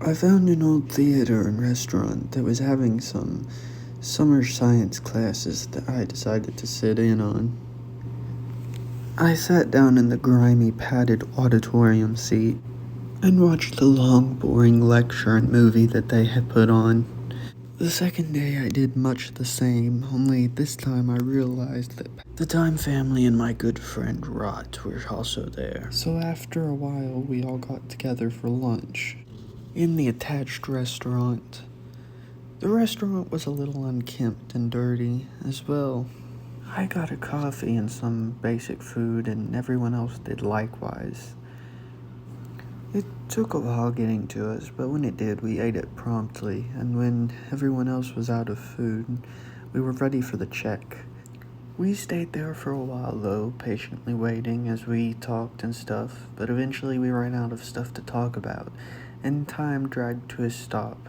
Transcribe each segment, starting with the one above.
I found an old theater and restaurant that was having some summer science classes that I decided to sit in on. I sat down in the grimy, padded auditorium seat and watched the long, boring lecture and movie that they had put on. The second day I did much the same, only this time I realized that the Time family and my good friend Rot were also there. So after a while, we all got together for lunch in the attached restaurant. The restaurant was a little unkempt and dirty as well. I got a coffee and some basic food, and everyone else did likewise. It took a while getting to us, but when it did, we ate it promptly, and when everyone else was out of food, we were ready for the check. We stayed there for a while, though, patiently waiting as we talked and stuff, but eventually we ran out of stuff to talk about, and time dragged to a stop.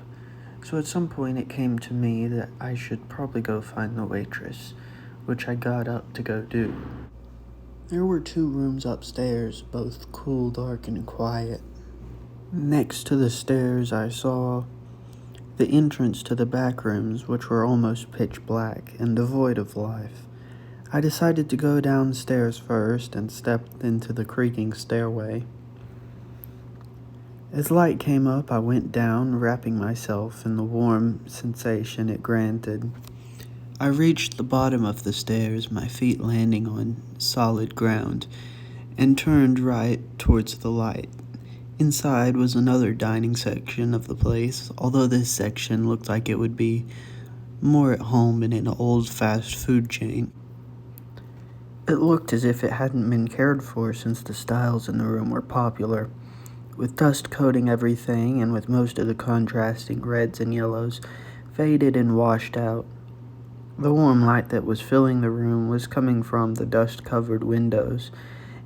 So at some point it came to me that I should probably go find the waitress, which I got up to go do. There were 2 rooms upstairs, both cool, dark, and quiet. Next to the stairs, I saw the entrance to the back rooms, which were almost pitch black and devoid of life. I decided to go downstairs first and stepped into the creaking stairway. As light came up, I went down, wrapping myself in the warm sensation it granted. I reached the bottom of the stairs, my feet landing on solid ground, and turned right towards the light. Inside was another dining section of the place, although this section looked like it would be more at home in an old fast food chain. It looked as if it hadn't been cared for since the styles in the room were popular, with dust coating everything and with most of the contrasting reds and yellows faded and washed out. The warm light that was filling the room was coming from the dust-covered windows,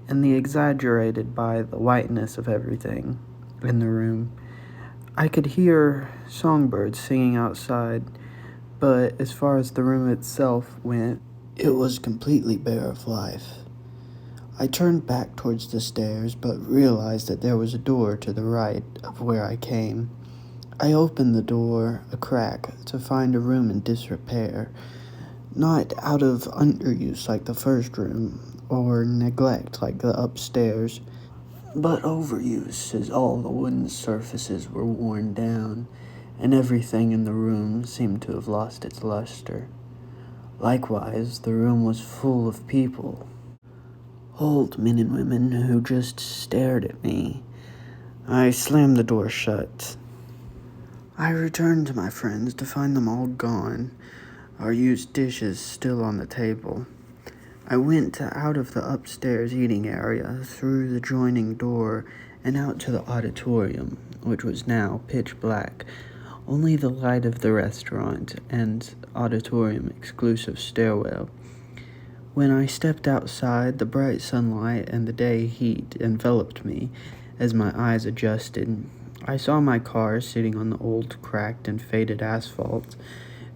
and exaggerated by the whiteness of everything in the room. I could hear songbirds singing outside, but as far as the room itself went, it was completely bare of life. I turned back towards the stairs, but realized that there was a door to the right of where I came. I opened the door a crack to find a room in disrepair, not out of underuse like the first room, or neglect like the upstairs, but overuse, as all the wooden surfaces were worn down, and everything in the room seemed to have lost its luster. Likewise, the room was full of people, old men and women who just stared at me. I slammed the door shut. I returned to my friends to find them all gone, our used dishes still on the table. I went out of the upstairs eating area, through the joining door, and out to the auditorium, which was now pitch black. Only the light of the restaurant and auditorium exclusive stairwell. When I stepped outside, the bright sunlight and the day heat enveloped me as my eyes adjusted. I saw my car sitting on the old, cracked, and faded asphalt,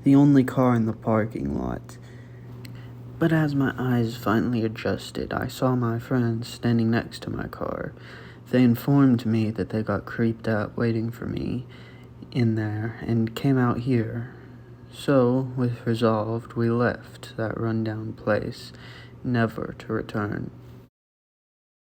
the only car in the parking lot. But as my eyes finally adjusted, I saw my friends standing next to my car. They informed me that they got creeped out waiting for me in there and came out here. So, with resolved, we left that rundown place, never to return.